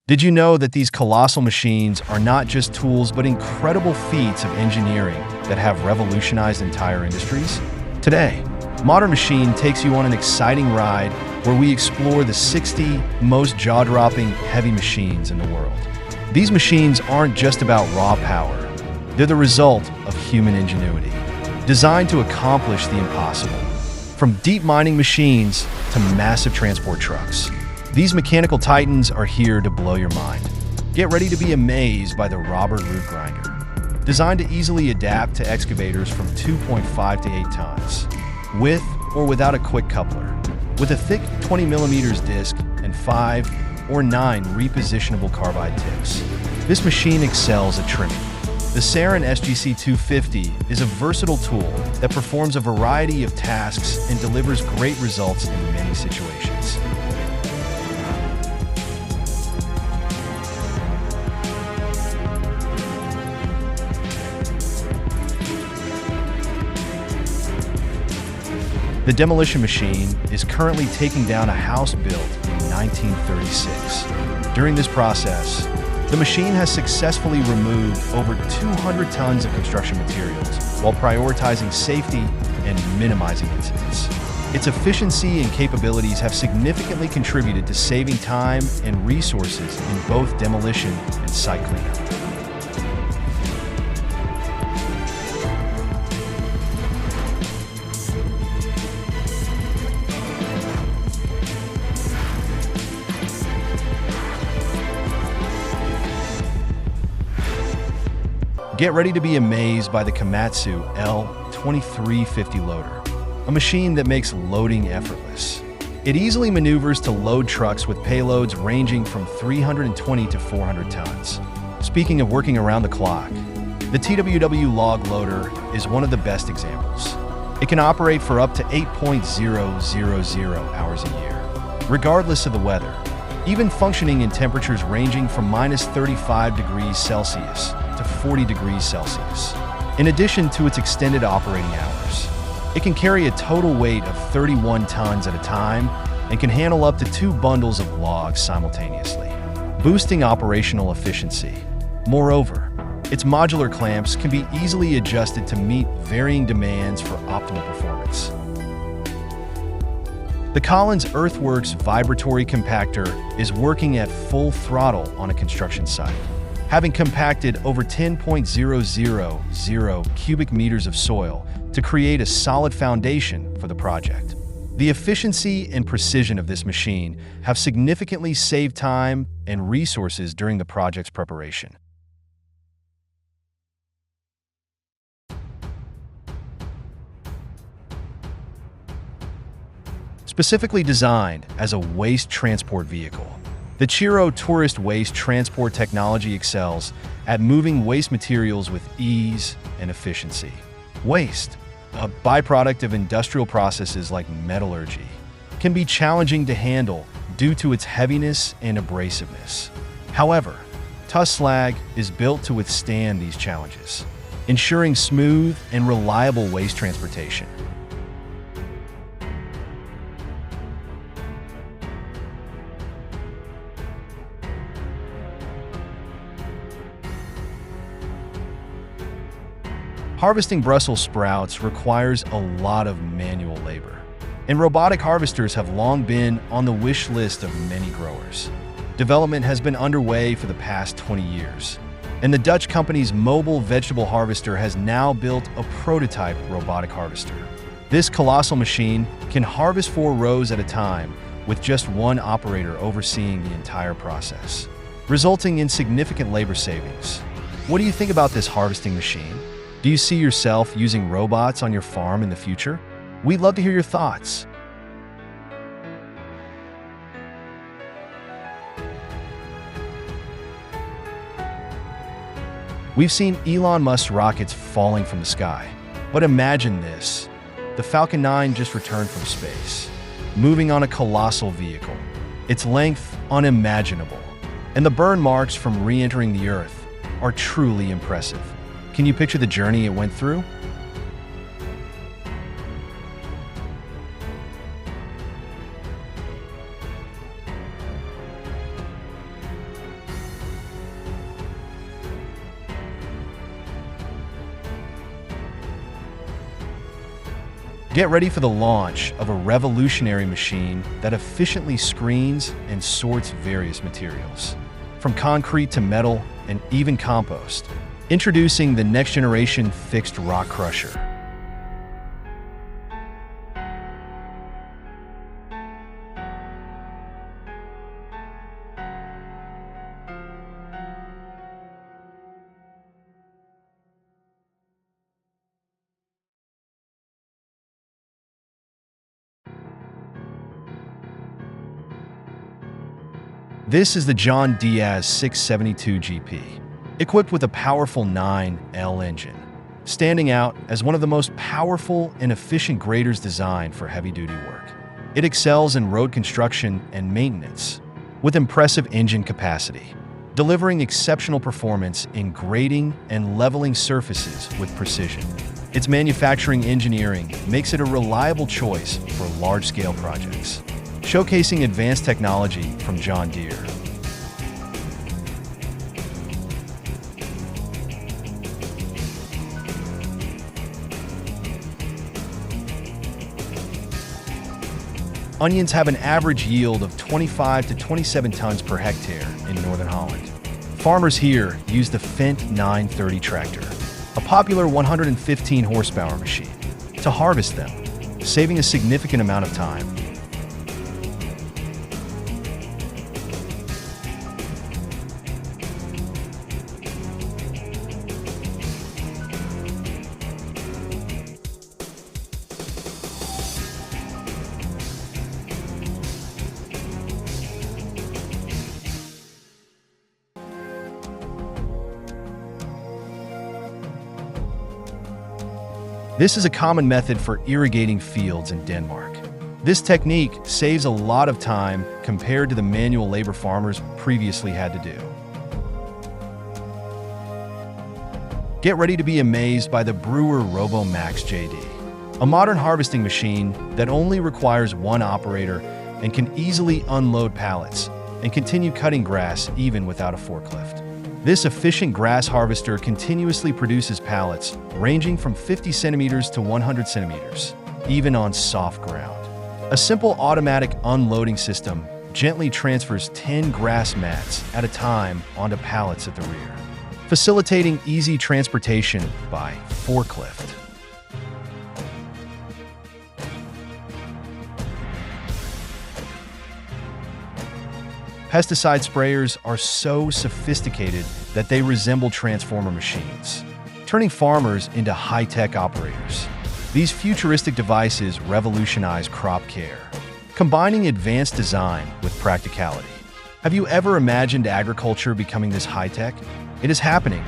Did you know that these colossal machines are not just tools but incredible feats of engineering that have revolutionized entire industries? Today, Modern Machine takes you on an exciting ride where we explore the 60 most jaw-dropping heavy machines in the world. These machines aren't just about raw power. They're the result of human ingenuity, designed to accomplish the impossible. From deep mining machines to massive transport trucks, these mechanical titans are here to blow your mind. Get ready to be amazed by the Robert Root Grinder. Designed to easily adapt to excavators from 2.5 to 8 tons, with or without a quick coupler, with a thick 20mm disc and 5 or 9 repositionable carbide tips. This machine excels at trimming. The Sarin SGC 250 is a versatile tool that performs a variety of tasks and delivers great results in many situations. The demolition machine is currently taking down a house built in 1936. During this process, the machine has successfully removed over 200 tons of construction materials while prioritizing safety and minimizing incidents. Its efficiency and capabilities have significantly contributed to saving time and resources in both demolition and site cleanup. Get ready to be amazed by the Komatsu L2350 loader, a machine that makes loading effortless. It easily maneuvers to load trucks with payloads ranging from 320 to 400 tons. Speaking of working around the clock, the TWW log loader is one of the best examples. It can operate for up to 8.000 hours a year, regardless of the weather, even functioning in temperatures ranging from -35 degrees Celsius to 40 degrees Celsius. In addition to its extended operating hours, it can carry a total weight of 31 tons at a time and can handle up to 2 bundles of logs simultaneously, boosting operational efficiency. Moreover, its modular clamps can be easily adjusted to meet varying demands for optimal performance. The Collins Earthworks vibratory compactor is working at full throttle on a construction site, having compacted over 10.000 cubic meters of soil to create a solid foundation for the project. The efficiency and precision of this machine have significantly saved time and resources during the project's preparation. Specifically designed as a waste transport vehicle, the Chiro Tourist Waste Transport technology excels at moving waste materials with ease and efficiency. Waste, a byproduct of industrial processes like metallurgy, can be challenging to handle due to its heaviness and abrasiveness. However, TUS Slag is built to withstand these challenges, ensuring smooth and reliable waste transportation. Harvesting Brussels sprouts requires a lot of manual labor, and robotic harvesters have long been on the wish list of many growers. Development has been underway for the past 20 years, and the Dutch company's mobile vegetable harvester has now built a prototype robotic harvester. This colossal machine can harvest 4 rows at a time with just one operator overseeing the entire process, resulting in significant labor savings. What do you think about this harvesting machine? Do you see yourself using robots on your farm in the future? We'd love to hear your thoughts. We've seen Elon Musk's rockets falling from the sky, but imagine this. The Falcon 9 just returned from space, moving on a colossal vehicle. Its length unimaginable, and the burn marks from re-entering the Earth are truly impressive. Can you picture the journey it went through? Get ready for the launch of a revolutionary machine that efficiently screens and sorts various materials, from concrete to metal and even compost. Introducing the next-generation fixed rock crusher. This is the John Diaz 672 GP, equipped with a powerful 9L engine, standing out as one of the most powerful and efficient graders designed for heavy-duty work. It excels in road construction and maintenance, with impressive engine capacity, delivering exceptional performance in grading and leveling surfaces with precision. Its manufacturing engineering makes it a reliable choice for large-scale projects, showcasing advanced technology from John Deere. Onions have an average yield of 25 to 27 tons per hectare in northern Holland. Farmers here use the Fendt 930 tractor, a popular 115 horsepower machine, to harvest them, saving a significant amount of time. This is a common method for irrigating fields in Denmark. This technique saves a lot of time compared to the manual labor farmers previously had to do. Get ready to be amazed by the Brewer Robo Max JD, a modern harvesting machine that only requires one operator and can easily unload pallets and continue cutting grass even without a forklift. This efficient grass harvester continuously produces pallets ranging from 50 centimeters to 100 centimeters, even on soft ground. A simple automatic unloading system gently transfers 10 grass mats at a time onto pallets at the rear, facilitating easy transportation by forklift. Pesticide sprayers are so sophisticated that they resemble transformer machines, turning farmers into high-tech operators. These futuristic devices revolutionize crop care, combining advanced design with practicality. Have you ever imagined agriculture becoming this high-tech? It is happening.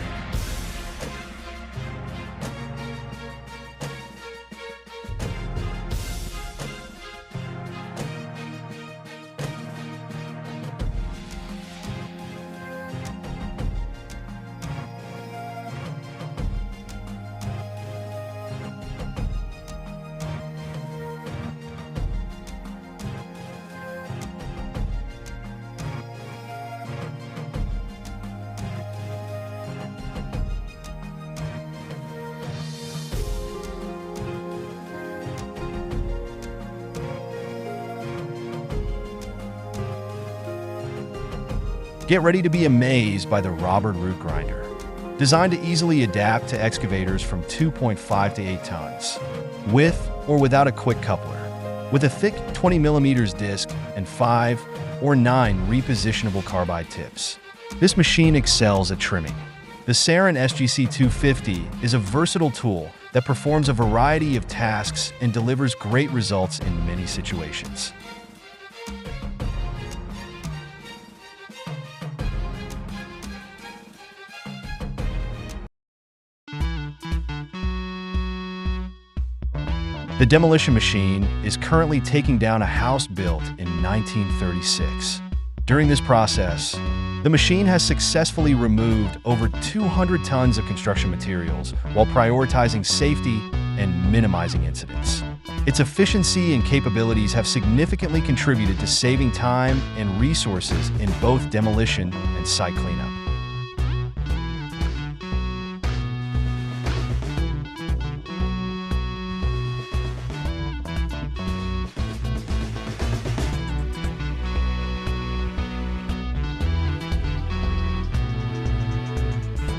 Get ready to be amazed by the Robert Root Grinder, designed to easily adapt to excavators from 2.5 to 8 tons, with or without a quick coupler, with a thick 20mm disc and 5 or 9 repositionable carbide tips. This machine excels at trimming. The Sarin SGC 250 is a versatile tool that performs a variety of tasks and delivers great results in many situations. The demolition machine is currently taking down a house built in 1936. During this process, the machine has successfully removed over 200 tons of construction materials while prioritizing safety and minimizing incidents. Its efficiency and capabilities have significantly contributed to saving time and resources in both demolition and site cleanup.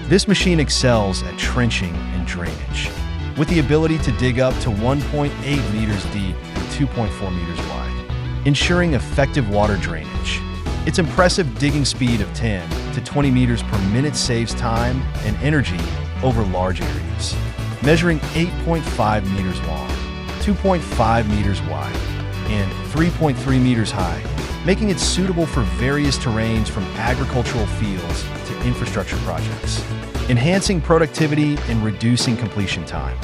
This machine excels at trenching and drainage, with the ability to dig up to 1.8 meters deep and 2.4 meters wide, ensuring effective water drainage. Its impressive digging speed of 10 to 20 meters per minute saves time and energy over large areas. Measuring 8.5 meters long, 2.5 meters wide, and 3.3 meters high, making it suitable for various terrains from agricultural fields to infrastructure projects, enhancing productivity and reducing completion time.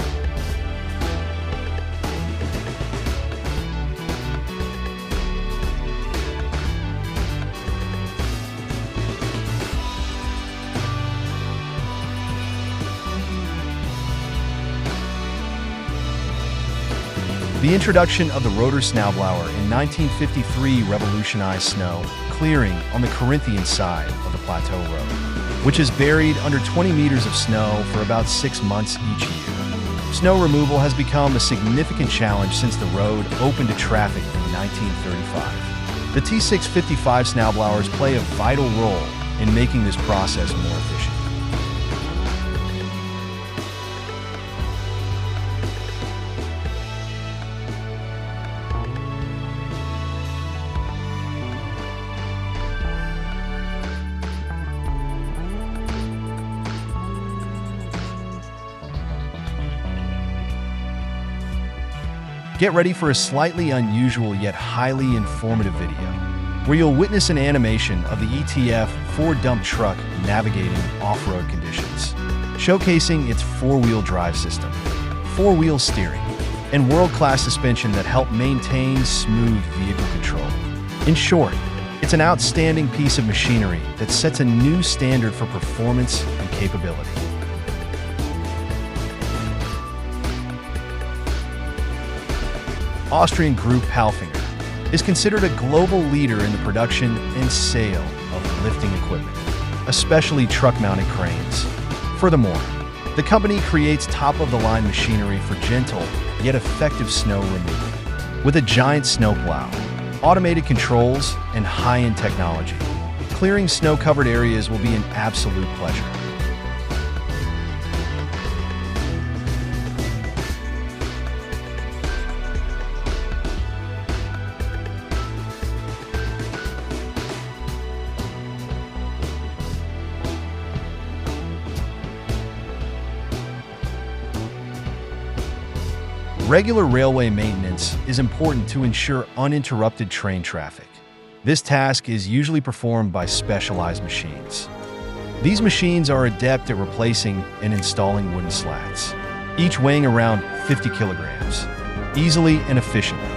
The introduction of the rotor snowblower in 1953 revolutionized snow clearing on the Corinthian side of the Plateau Road, which is buried under 20 meters of snow for about 6 months each year. Snow removal has become a significant challenge since the road opened to traffic in 1935. The T655 snowblowers play a vital role in making this process more efficient. Get ready for a slightly unusual yet highly informative video, where you'll witness an animation of the ETF 4-dump truck navigating off-road conditions, showcasing its 4-wheel drive system, 4-wheel steering, and world-class suspension that help maintain smooth vehicle control. In short, it's an outstanding piece of machinery that sets a new standard for performance and capability. Austrian group Palfinger is considered a global leader in the production and sale of lifting equipment, especially truck-mounted cranes. Furthermore, the company creates top-of-the-line machinery for gentle yet effective snow removal. With a giant snowplow, automated controls, and high-end technology, clearing snow-covered areas will be an absolute pleasure. Regular railway maintenance is important to ensure uninterrupted train traffic. This task is usually performed by specialized machines. These machines are adept at replacing and installing wooden slats, each weighing around 50 kilograms, easily and efficiently.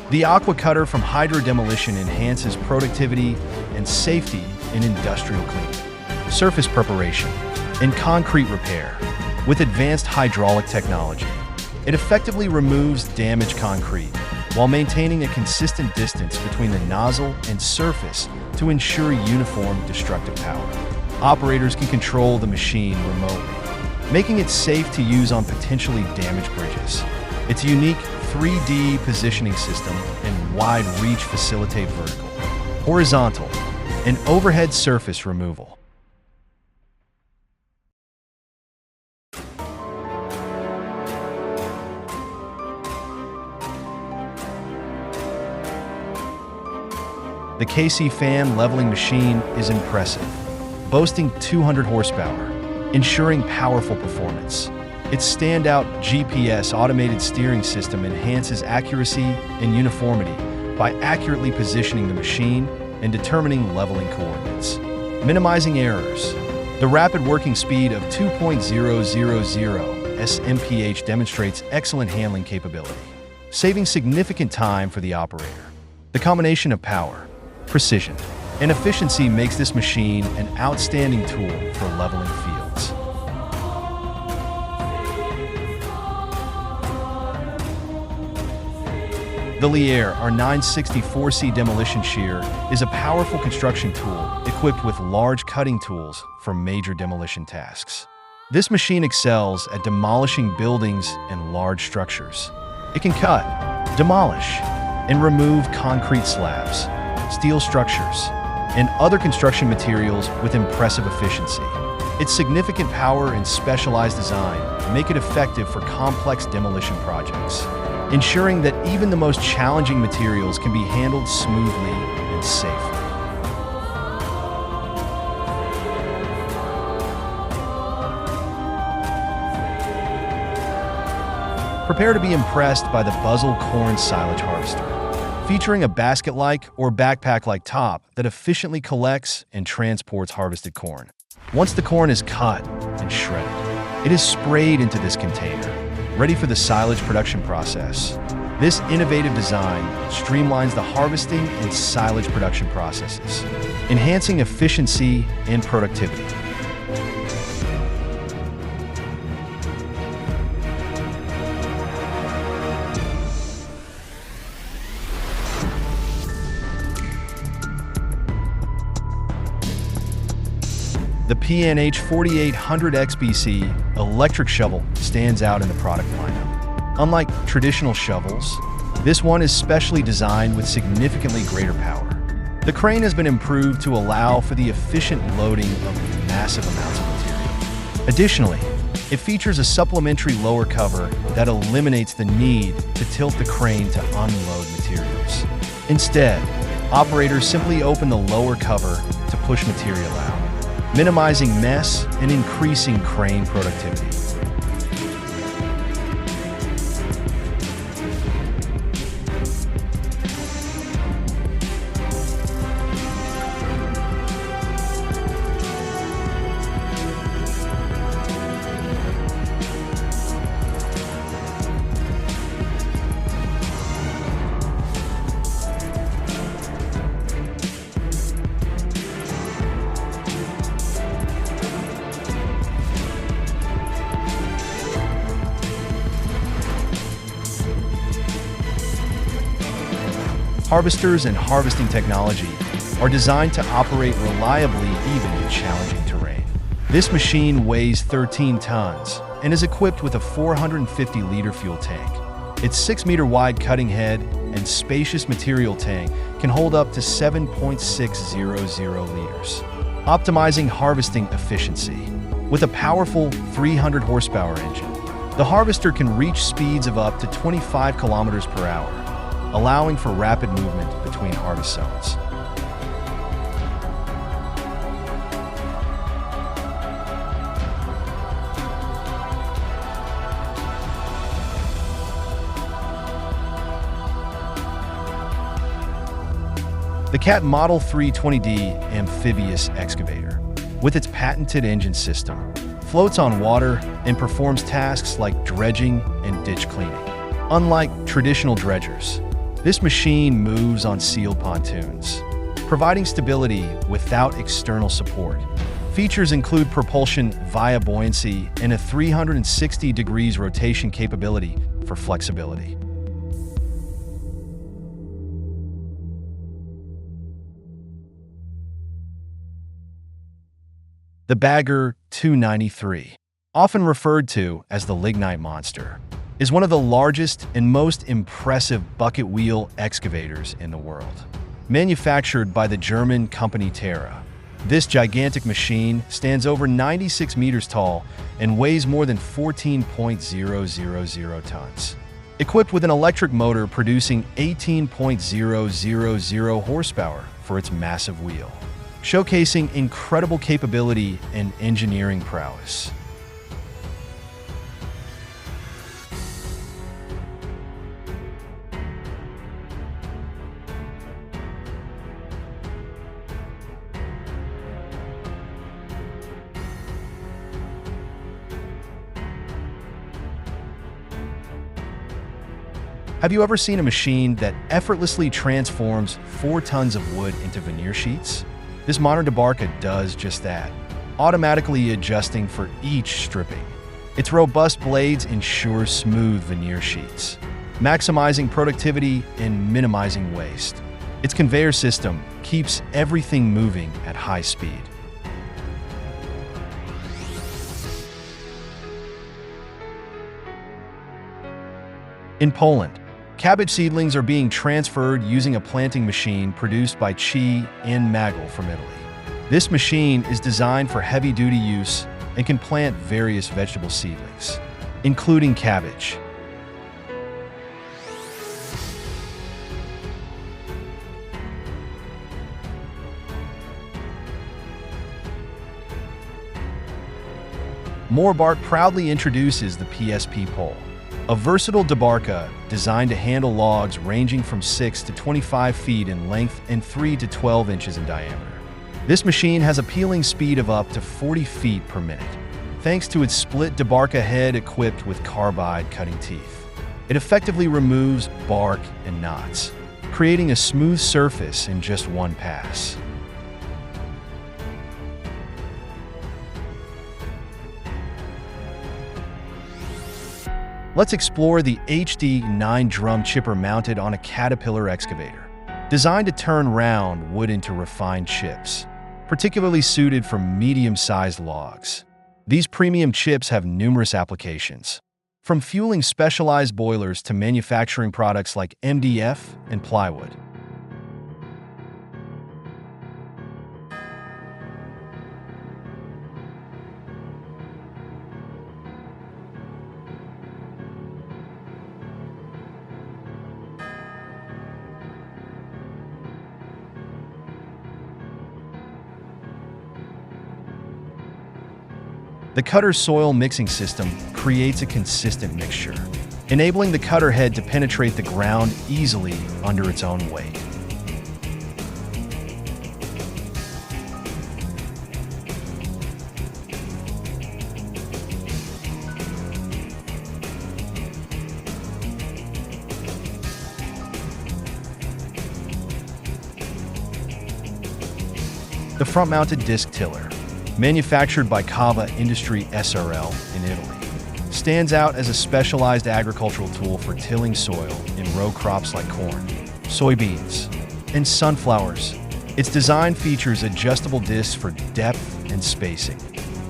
The aqua cutter from Hydro Demolition enhances productivity and safety in industrial cleaning, surface preparation, and concrete repair. With advanced hydraulic technology, it effectively removes damaged concrete while maintaining a consistent distance between the nozzle and surface to ensure uniform destructive power. Operators can control the machine remotely, making it safe to use on potentially damaged bridges. Its unique 3D positioning system and wide reach facilitate vertical, horizontal, and overhead surface removal. The KC fan leveling machine is impressive, boasting 200 horsepower, ensuring powerful performance. Its standout GPS automated steering system enhances accuracy and uniformity by accurately positioning the machine and determining leveling coordinates, minimizing errors. The rapid working speed of 2.000 mph demonstrates excellent handling capability, saving significant time for the operator. The combination of power, precision, and efficiency makes this machine an outstanding tool for leveling fields. The Lier, our 964C demolition shear, is a powerful construction tool equipped with large cutting tools for major demolition tasks. This machine excels at demolishing buildings and large structures. It can cut, demolish, and remove concrete slabs, steel structures, and other construction materials with impressive efficiency. Its significant power and specialized design make it effective for complex demolition projects, ensuring that even the most challenging materials can be handled smoothly and safely. Prepare to be impressed by the Buzzell Corn Silage Harvester, featuring a basket-like or backpack-like top that efficiently collects and transports harvested corn. Once the corn is cut and shredded, it is sprayed into this container, ready for the silage production process. This innovative design streamlines the harvesting and silage production processes, enhancing efficiency and productivity. The P&H 4800XBC electric shovel stands out in the product lineup. Unlike traditional shovels, this one is specially designed with significantly greater power. The crane has been improved to allow for the efficient loading of massive amounts of material. Additionally, it features a supplementary lower cover that eliminates the need to tilt the crane to unload materials. Instead, operators simply open the lower cover to push material out, minimizing mess and increasing crane productivity. Harvesters and harvesting technology are designed to operate reliably even in challenging terrain. This machine weighs 13 tons and is equipped with a 450-liter fuel tank. Its 6-meter wide cutting head and spacious material tank can hold up to 7.600 liters, optimizing harvesting efficiency. With a powerful 300 horsepower engine, the harvester can reach speeds of up to 25 kilometers per hour, allowing for rapid movement between harvest zones. The Cat Model 320D amphibious excavator, with its patented engine system, floats on water and performs tasks like dredging and ditch cleaning. Unlike traditional dredgers, this machine moves on sealed pontoons, providing stability without external support. Features include propulsion via buoyancy and a 360 degrees rotation capability for flexibility. The Bagger 293, often referred to as the Lignite Monster, is one of the largest and most impressive bucket wheel excavators in the world. Manufactured by the German company Terra, this gigantic machine stands over 96 meters tall and weighs more than 14.000 tons. Equipped with an electric motor producing 18.000 horsepower for its massive wheel, showcasing incredible capability and engineering prowess. Have you ever seen a machine that effortlessly transforms 4 tons of wood into veneer sheets? This modern debarca does just that, automatically adjusting for each stripping. Its robust blades ensure smooth veneer sheets, maximizing productivity and minimizing waste. Its conveyor system keeps everything moving at high speed. In Poland, cabbage seedlings are being transferred using a planting machine produced by Chi and Magel from Italy. This machine is designed for heavy-duty use and can plant various vegetable seedlings, including cabbage. Morbart proudly introduces the PSP pole, a versatile debarca designed to handle logs ranging from 6 to 25 feet in length and 3 to 12 inches in diameter. This machine has a peeling speed of up to 40 feet per minute, thanks to its split debarca head equipped with carbide cutting teeth. It effectively removes bark and knots, creating a smooth surface in just one pass. Let's explore the HD9 drum chipper mounted on a Caterpillar excavator, designed to turn round wood into refined chips, particularly suited for medium-sized logs. These premium chips have numerous applications, from fueling specialized boilers to manufacturing products like MDF and plywood. The cutter's soil mixing system creates a consistent mixture, enabling the cutter head to penetrate the ground easily under its own weight. The front-mounted disc tiller, manufactured by Cava Industry SRL in Italy, stands out as a specialized agricultural tool for tilling soil in row crops like corn, soybeans, and sunflowers. Its design features adjustable discs for depth and spacing.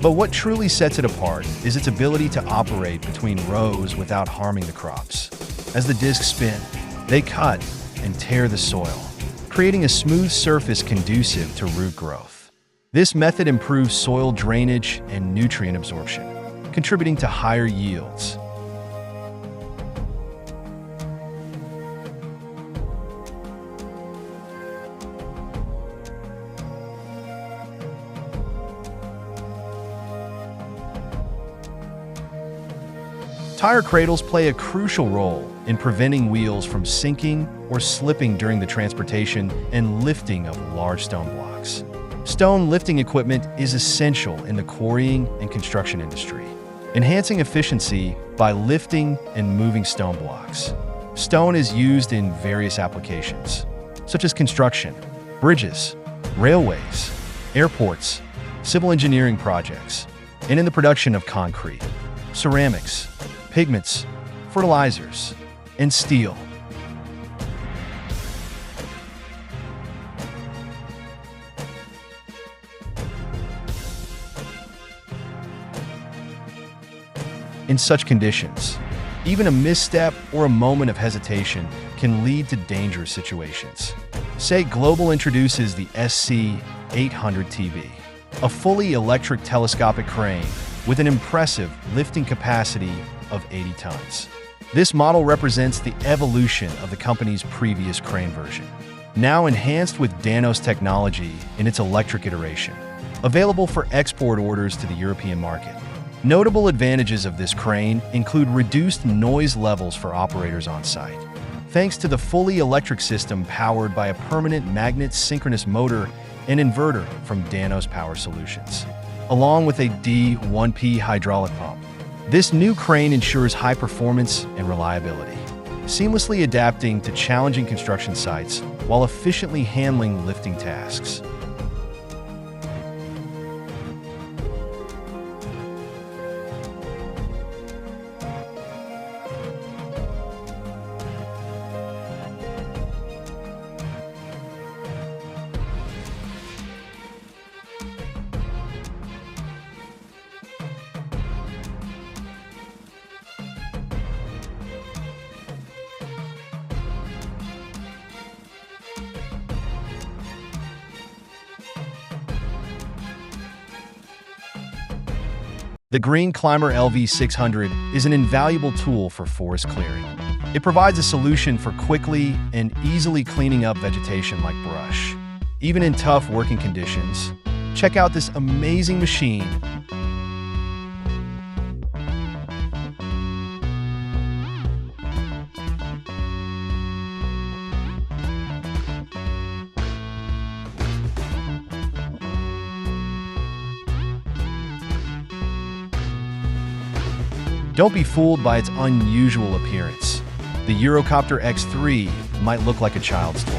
But what truly sets it apart is its ability to operate between rows without harming the crops. As the discs spin, they cut and tear the soil, creating a smooth surface conducive to root growth. This method improves soil drainage and nutrient absorption, contributing to higher yields. Tire cradles play a crucial role in preventing wheels from sinking or slipping during the transportation and lifting of large stone blocks. Stone lifting equipment is essential in the quarrying and construction industry, enhancing efficiency by lifting and moving stone blocks. Stone is used in various applications, such as construction, bridges, railways, airports, civil engineering projects, and in the production of concrete, ceramics, pigments, fertilizers, and steel. In such conditions, even a misstep or a moment of hesitation can lead to dangerous situations. Say Global introduces the SC800TB, a fully electric telescopic crane with an impressive lifting capacity of 80 tons. This model represents the evolution of the company's previous crane version, now enhanced with Danos technology in its electric iteration, available for export orders to the European market. Notable advantages of this crane include reduced noise levels for operators on site, thanks to the fully electric system powered by a permanent magnet synchronous motor and inverter from Danos Power Solutions, along with a D1P hydraulic pump. This new crane ensures high performance and reliability, seamlessly adapting to challenging construction sites while efficiently handling lifting tasks. The Green Climber LV600 is an invaluable tool for forest clearing. It provides a solution for quickly and easily cleaning up vegetation like brush. Even in tough working conditions, check out this amazing machine. Don't be fooled by its unusual appearance. The Eurocopter X3 might look like a child's toy.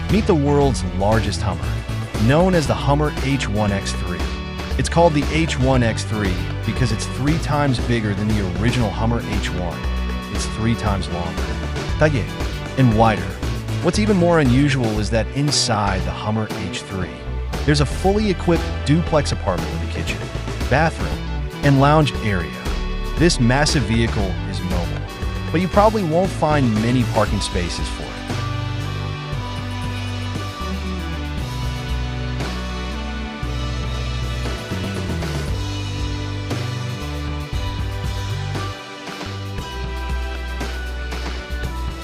Meet the world's largest Hummer, known as the Hummer H1X3. It's called the H1X3 because it's 3 times bigger than the original Hummer H1. It's 3 times longer, taller, and wider. What's even more unusual is that inside the Hummer H3, there's a fully equipped duplex apartment with a kitchen, bathroom, and lounge area. This massive vehicle is mobile, but you probably won't find many parking spaces for it.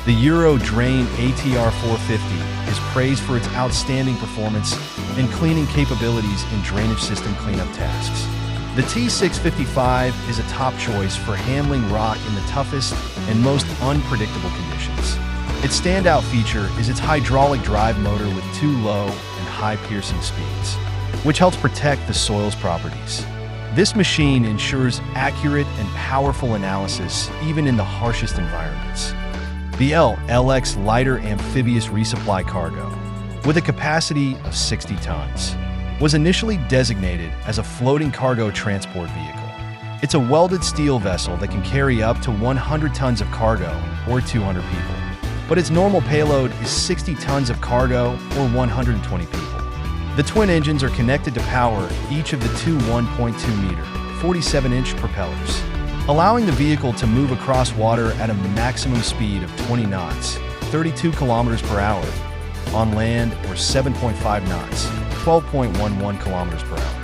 The Euro Drain ATR 450 is praised for its outstanding performance and cleaning capabilities in drainage system cleanup tasks. The T655 is a top choice for handling rock in the toughest and most unpredictable conditions. Its standout feature is its hydraulic drive motor with 2 low and high piercing speeds, which helps protect the soil's properties. This machine ensures accurate and powerful analysis even in the harshest environments. The LX lighter amphibious resupply cargo, with a capacity of 60 tons, was initially designated as a floating cargo transport vehicle. It's a welded steel vessel that can carry up to 100 tons of cargo or 200 people, but its normal payload is 60 tons of cargo or 120 people. The twin engines are connected to power each of the 2 1.2-meter, 47-inch propellers, allowing the vehicle to move across water at a maximum speed of 20 knots, 32 kilometers per hour, on land, or 7.5 knots, 12.11 kilometers per hour.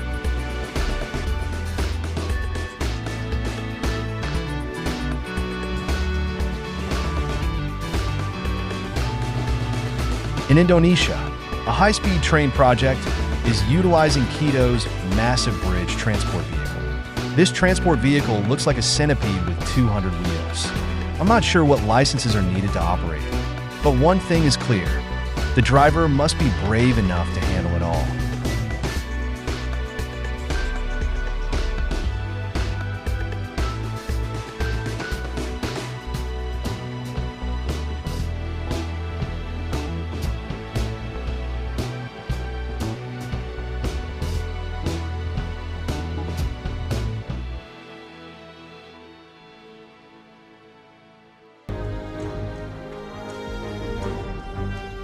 In Indonesia, a high-speed train project is utilizing Quito's massive bridge transport vehicle. This transport vehicle looks like a centipede with 200 wheels. I'm not sure what licenses are needed to operate it, but one thing is clear: the driver must be brave enough to handle it all.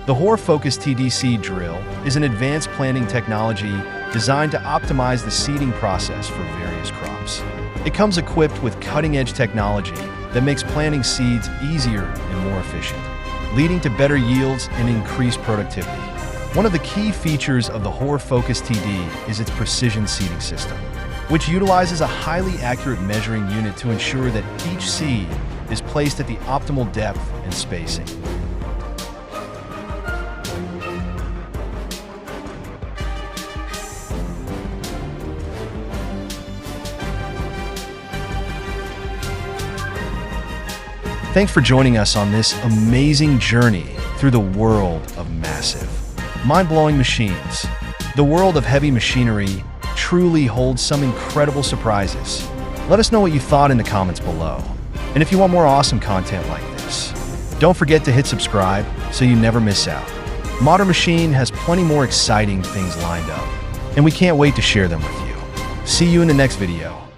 The Hoare Focus TDC drill is an advanced planting technology designed to optimize the seeding process for various crops. It comes equipped with cutting-edge technology that makes planting seeds easier and more efficient, leading to better yields and increased productivity. One of the key features of the Hoare Focus TD is its precision seeding system, which utilizes a highly accurate measuring unit to ensure that each seed is placed at the optimal depth and spacing. Thanks for joining us on this amazing journey through the world of massive, mind-blowing machines. The world of heavy machinery truly holds some incredible surprises. Let us know what you thought in the comments below. And if you want more awesome content like this, don't forget to hit subscribe so you never miss out. Modern Machine has plenty more exciting things lined up, and we can't wait to share them with you. See you in the next video.